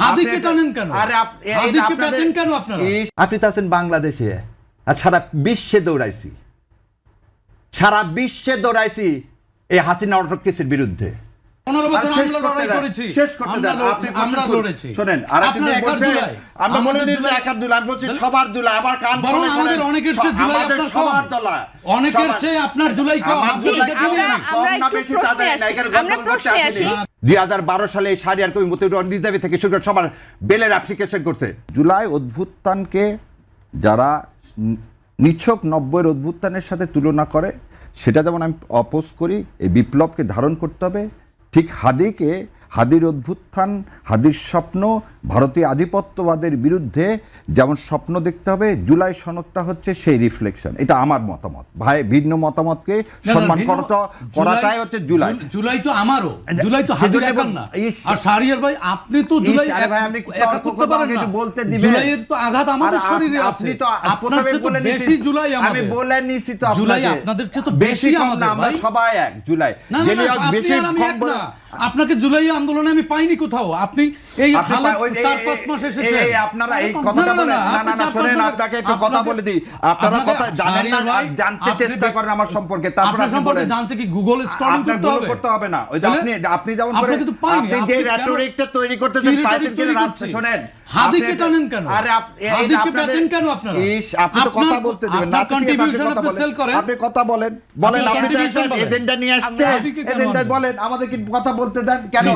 হাদিকে টানেন কেন? আরে হাদিকে পেছেন কেন আপনারা? আপনি তো আছেন বাংলাদেশে, আর সারা বিশ্বে দৌড়াইছি, সারা বিশ্বে দৌড়াইছি এই হাসিনা অটক কেসের বিরুদ্ধে। 15 বছর আমরা লড়াই করেছি, শেষ করতে দেন। আপনি আমরা লড়েছি। শুনেন, আর আপনি বলছেন আমরা বলে দিন যে একার দুলা, আমি বলছি সবার দুলা। আবার কান বরং খুলে আমাদের শুনেন, অনেকের চেয়ে জুলাই আমাদের আপনার সবার কম। দলা, অনেকের চেয়ে আপনার জুলাই কম। আমার আপনি জুলাই দেখে কম নিন। কম না বেশি তা জানি না, এখানে গন্ডগোল করতে আসেনি। 2012 সালে শাহরিয়ার কবির মতিউর রিজার্ভ থেকে শুরু করে সবার বেলের অ্যাপ্লিকেশন করছে। জুলাই অভ্যুত্থানকে যারা নিছক 90-এর অভ্যুত্থানের সাথে তুলনা করে, সেটা যেমন আমি অপোজ করি। এই বিপ্লবকে ধারণ করতে হবে। ঠিক হাদির অভ্যুত্থান, হাদির স্বপ্ন, ভারতীয় আধিপত্যবাদের বিরুদ্ধে যেমন স্বপ্ন দেখতে হবে, জুলাই সনদটা হচ্ছে সেই রিফ্লেকশন। এটা আমার মতামত। ভাই, ভিন্ন মতামতকে সম্মান করাটাই হচ্ছে জুলাই। জুলাই তো আমারও, জুলাই তো হাদির একার না। আর শাহরিয়ার ভাই, আপনি তো জুলাই একা করতে পারেন না। জুলাইয়ের তো আঘাত আমাদের শরীরে আছে। আপনি তো আপনার চেয়ে তো বেশি জুলাই আমাদের। আমি বলে নিছি তো, জুলাই আপনাদের চেয়ে তো বেশি আমাদের। আমরা সবাই এক। জুলাই বেশি কম না। আপনাকে জুলাই আন্দোলনে আমি পাইনি কোথাও। আপনি এই 4-5 মাস এসেছেন। এই আপনারা এই কথাটা বলেন না শুনেন, আপনাকে একটু কথা বলে দিই। আপনারা কথা জানেন না, জানতে চেষ্টা করেন আমার সম্পর্কে, তারপর আপনি বলেন। জানতে কি গুগল স্ট্রলিং করতে হবে? না। ওই যে আপনি যেমন করে আপনি যে রেটরিকটা তৈরি করতেছেন, পাইছেন কিনা রাস্তা শুনেন। হাদিকে টানেন কেন? আরে হাদিকে পেছেন কেন আপনারা? আপনি তো কথা বলতে দিবেন না। কন্ট্রিবিউশন আপনি সেল করেন। আপনি কথা বলেন। আপনি তো একটা এজেন্ডা নিয়ে আসছেন। এজেন্ডা বলেন, আমাদের কি কথা বলতে দেন কেন?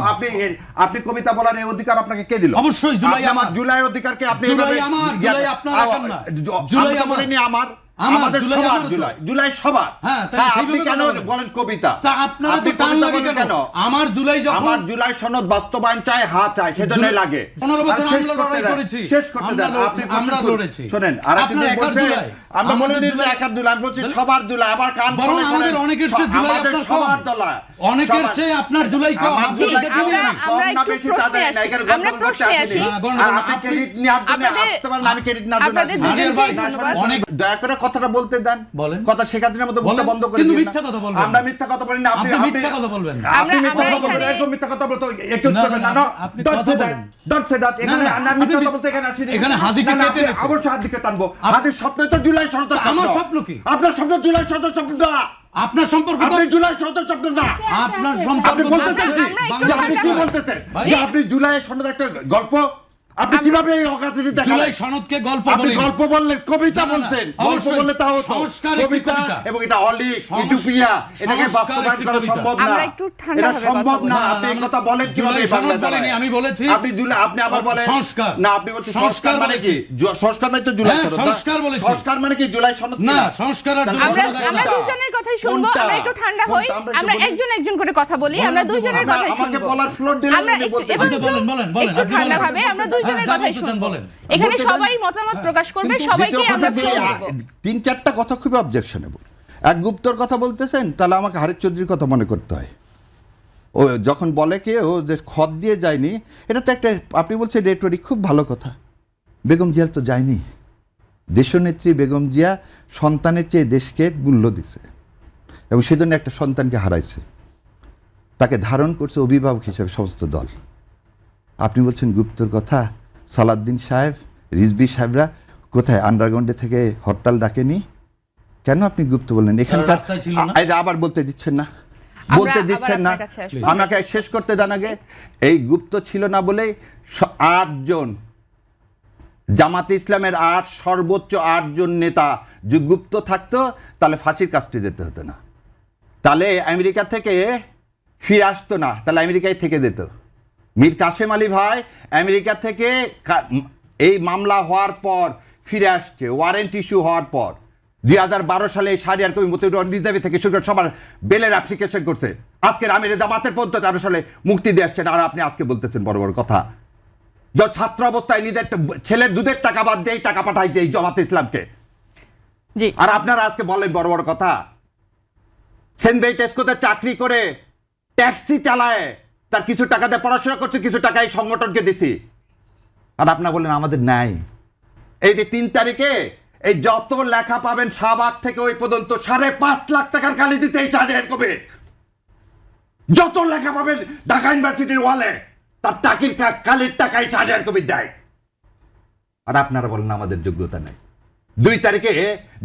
আপনি কবিতা বলার এই অধিকার আপনাকে কে দিল? অবশ্যই জুলাই আমার। জুলাই অধিকারকে আপনি জুলাই আমার, জুলাই আপনার একার না। জুলাই আমার। আমাদের সবার জুলাই সবার। হ্যাঁ, আপনি কেন বলেন কবিতা? তা আপনারা তো টান লাগে কেন? আমার জুলাই যখন আমার জুলাই সনদ বাস্তবায়ন চাই, চাই, সেজন্যই লাগে। 15 বছর আমরা লড়াই করেছি, শেষ করতে দেন। আপনি আমরা লড়েছি। শুনেন, আর আপনি বলছেন আমরা বলে দিন যে একার দুলা, আমি বলছি সবার দুলা। আবার কান খুলে শুনেন, আমাদের অনেকের চেয়ে জুলাই আপনার সবার দলা। অনেকের চেয়ে আপনার জুলাই কম। আপনি দেখে নিন, কম না বেশি তা জানি না, এখানে গন্ডগোল করতে আসেনি। আপনি ক্রেডিট নেওয়ার জন্য আসতে পারেন, আমি ক্রেডিট নেওয়ার জন্য আসি। দয়া করে কথাটা বলতে দেন। কথা শেখানোর মতো বলতে বন্ধ করে দিন। মিথ্যা কথা বলবেন। আমরা মিথ্যা কথা বলি না। আপনি মিথ্যা কথা বলবেন। আপনি মিথ্যা কথা বলবেন, এরকম মিথ্যা কথা বলতে একটু করবেন না। Dot say that. এখানে আমরা মিথ্যা কথা বলতে এখানে আসিনি। এখানে হাদিকে কেটে নিচ্ছে। অবশ্যই হাদিকে টানবো। হাদির স্বপ্ন তো জুলাই সনদ। আমার স্বপ্ন কি? আপনার স্বপ্ন জুলাই সনদ স্বপ্ন না। আপনার সম্পর্ক আপনি জুলাই সনদ স্বপ্ন না। আপনার সম্পর্ক আপনি বলতেছেন যে আপনি কি বলতেছেন যে আপনি জুলাই সনদ একটা গল্প। আপনি কিভাবে এই অকাজটি দেখালেন? জুলাই সনদকে গল্প আপনি বলেন। গল্প বললেন, কবিতা বলছেন। গল্প বললে তাও সংস্কার একটি কবিতা, এবং এটা অলিক ইউটোপিয়া। এটাকে বাস্তবায়ন করা সম্ভব না। আমরা একটু ঠান্ডা এটা সম্ভব না। আপনি এই কথা বলেন কিভাবে বাংলাদেশে? আমি বলেছি আপনি জুলাই, আপনি আবার বলেন সংস্কার। না, আপনি বলছেন সংস্কার মানে কি? সংস্কার মানে তো জুলাই সনদ। সংস্কার বলেছি। সংস্কার মানে কি জুলাই সনদ? না, সংস্কার আর আমরা দুজনের কথাই শুনবো। আমরা একটু ঠান্ডা হই। আমরা একজন একজন করে কথা বলি। আমরা দুজনের কথাই শুনবো। আমাকে বলার ফ্লোর দিলেন, আপনি বলতে বলেন। একটু ঠান্ডা ভাবে আমরা দুজনের কথাই শুনবো। এখানে সবাই মতামত প্রকাশ করবে, সবাইকে আমরা ফ্লোর দেব। 3-4টা কথা খুবই অবজেকশনেবল। এক গুপ্তর কথা বলতেছেন, তাহলে আমাকে হারিস চৌধুরীর কথা মনে করতে হয়। ও যখন বলে কি ও যে খত দিয়ে যায়নি, এটা তো একটা, আপনি বলছেন রেটরিক, খুব ভালো কথা। বেগম জিয়া তো যায়নি। দেশনেত্রী বেগম জিয়া সন্তানের চেয়ে দেশকে মূল্য দিছে, এবং সেজন্য একটা সন্তানকে হারাইছে। তাকে ধারণ করছে অভিভাবক হিসেবে সমস্ত দল। আপনি বলছেন গুপ্তর কথা। সালাউদ্দিন সাহেব, রিজভী সাহেবরা কোথায় আন্ডারগ্রাউন্ডে থেকে হরতাল ডাকেনি? কেন আপনি গুপ্ত বললেন? এখানকার আবার বলতে দিচ্ছেন না, বলতে দিচ্ছেন না। আমাকে শেষ করতে দেন আগে। এই গুপ্ত ছিল না বলে 8 জন জামাতে ইসলামের সর্বোচ্চ 8 জন নেতা যে গুপ্ত থাকতো, তাহলে ফাঁসির কাস্টে যেতে হতো না, তাহলে আমেরিকা থেকে ফিরে আসতো না, তাহলে আমেরিকায় থেকে যেত। মীর কাসেম আলী ভাই আমেরিকা থেকে এই মামলা হওয়ার পর ফিরে আসছে, ওয়ারেন্ট ইস্যু হওয়ার পর। 2012 সালে শাহরিয়ার কবির মতিউর রিজার্ভ থেকে শুরু করে সবার বেলের অ্যাপ্লিকেশন করছে। আজকের আমির জামাতের পর্যন্ত 13 সালে মুক্তি দিয়ে আসছেন, আর আপনি আজকে বলতেছেন বড় বড় কথা। ছাত্র অবস্থায় নিজের ছেলের দুধের টাকা বাদ দিয়ে টাকা পাঠাইছে এই জামাতে ইসলামকে, আর আপনারা আজকে বলেন বড় বড় কথা। সেন্ট টেস্কোতে চাকরি করে ট্যাক্সি চালায়, তার কিছু টাকা দিয়ে পড়াশোনা করছে, কিছু টাকা এই সংগঠনকে দিছি, আর আপনারা বলেন আমাদের নাই। এই যে 3 তারিখে এই যত লেখা পাবেন শাহবাগ থেকে ওই পর্যন্ত 5.5 লাখ টাকার খালি দিছে এই শাহরিয়ার কবির। যত লেখা পাবেন ঢাকা ইউনিভার্সিটির ওয়ালে, তার টাকির কালের টাকায় শাহরিয়ার কবির দেয়, আর আপনারা বলেন আমাদের যোগ্যতা নেই। 2 তারিখে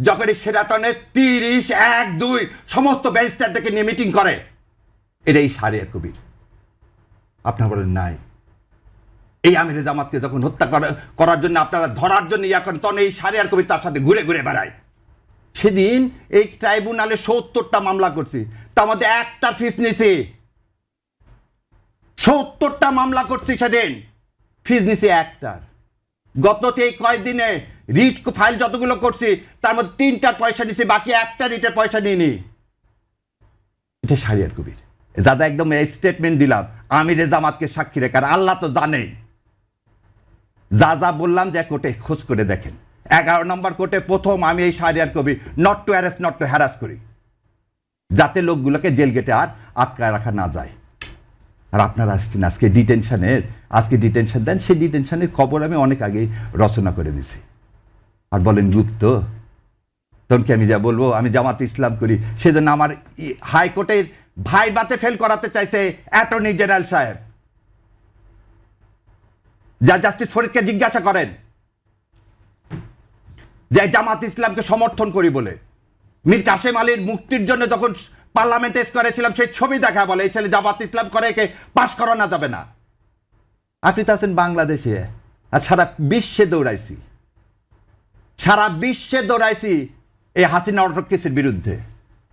যখন এই শেরাটনে 30-1-2 সমস্ত ব্যারিস্টারদেরকে নিয়ে মিটিং করে, এটাই শাহরিয়ার কবির। আপনারা বলেন নাই। এই আমিরে জামাতকে যখন হত্যা করার জন্য আপনারা ধরার জন্য ইয়া করেন, তখন এই শাহরিয়ার কবির তার সাথে ঘুরে ঘুরে বেড়ায়। সেদিন এই ট্রাইব্যুনালে 70টা মামলা করছি, তার মধ্যে একটার ফিস নিছি। 70টা মামলা করছি, সেদিন ফিস নিছি একটার। গত এই কয়েকদিনে রিট ফাইল যতগুলো করছি তার মধ্যে 3টার পয়সা নিছি, বাকি একটা রিটের পয়সা নিইনি। এটা শাহরিয়ার কবির। দাদা একদম এই স্টেটমেন্ট দিলাম আমিরে জামাতকে সাক্ষী রেখে, আর আল্লাহ তো জানেই যা যা বললাম, যে কোর্টে খোঁজ করে দেখেন। 11 নম্বর কোর্টে প্রথম আমি এই Shahriar Kabir not to arrest not to harass করি, যাতে লোকগুলোকে জেল গেটে আর আটকায় রাখা না যায়। আর আপনারা আসছেন আজকে ডিটেনশন দেন, সেই ডিটেনশনের খবর আমি অনেক আগেই রচনা করে দিছি। আর বলেন গুপ্ত, তখন কি আমি যা বলবো আমি জামাত ইসলাম করি, সেজন্য আমার হাইকোর্টের ভাইবাতে ফেল করাতে চাইছে অ্যাটর্নি জেনারেল সাহেব। যা জাস্টিস ফরিদকে জিজ্ঞাসা করেন যে জামাত ইসলামকে সমর্থন করি বলে মীর কাসেম আলীর মুক্তির জন্য যখন পার্লামেন্টে করেছিলাম, সেই ছবি দেখা বলে এই ছেলে জামাত ইসলাম করে, একে পাশ করানো যাবে না। আপনি তো আছেন বাংলাদেশে, আর সারা বিশ্বে দৌড়াইছি এই হাসিনা অটোক্রেসির বিরুদ্ধে।